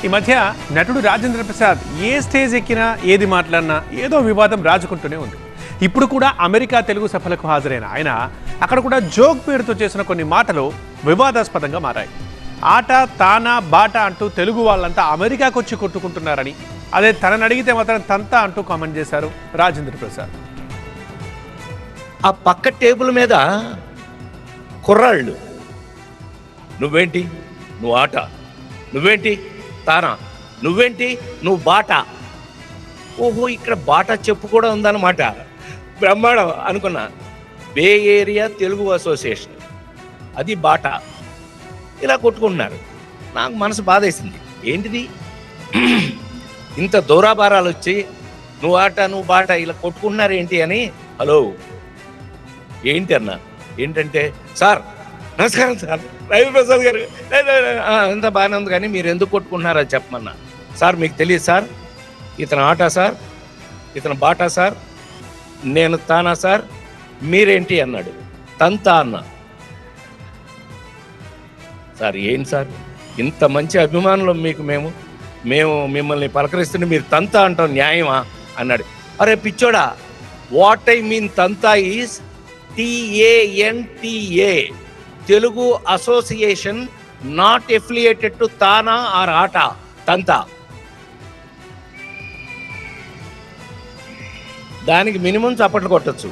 ఈ మధ్య నటుడు రాజేంద్ర ప్రసాద్ ఏ స్టేజ్ ఎక్కినా ఏది మాట్లాడినా ఏదో వివాదం రాజుకుంటూనే ఉంది. ఇప్పుడు కూడా అమెరికా తెలుగు సభలకు హాజరైన ఆయన అక్కడ కూడా జోక్ పేరుతో చేసిన కొన్ని మాటలు వివాదాస్పదంగా మారాయి. ఆట తానా బాట అంటూ తెలుగు వాళ్ళంతా అమెరికాకు వచ్చి కొట్టుకుంటున్నారని, అదే తనని అడిగితే మాత్రం తంతా అంటూ కామెంట్ చేశారు రాజేంద్ర ప్రసాద్. ఆ పక్క టేబుల్ మీద కుర్రాళ్ళు, నువ్వేంటి నువ్వు ఆట, నువ్వేంటి తానా, నువ్వేంటి నువ్వు బాట. ఓహో, ఇక్కడ బాట చెప్పు కూడా ఉందన్నమాట. బ్రహ్మాండం అనుకున్నా. బే ఏరియా తెలుగు అసోసియేషన్, అది బాట. ఇలా కొట్టుకుంటున్నారు. నాకు మనసు బాధేసింది. ఏంటిది ఇంత దూరాభారాలు వచ్చి నువ్వు ఆట నువ్వు బాట ఇలా కొట్టుకుంటున్నారు ఏంటి అని. హలో ఏంటి అన్నా, ఏంటంటే సార్ నమస్కారం సార్ రాజేంద్ర ప్రసాద్ గారు అంత బాగానే ఉంది, కానీ మీరు ఎందుకు కొట్టుకుంటున్నారో చెప్పమన్నా. సార్ మీకు తెలియదు సార్, ఇతను ఆట సార్, ఇతను బాటా సార్, నేను తానా సార్, మీరేంటి అన్నాడు. తంతా అన్న. సార్ ఏంటి సార్ ఇంత మంచి అభిమానులు మీకు, మేము మిమ్మల్ని పలకరిస్తుంటే మీరు తంతా అంటాం న్యాయమా అన్నాడు. అరే పిచ్చోడా, what I mean TANTA is TANTA, Telugu association, not affiliated to TANA or ATA, TANTA. దానికి మినిమం చప్పట్లు కొట్టచ్చు.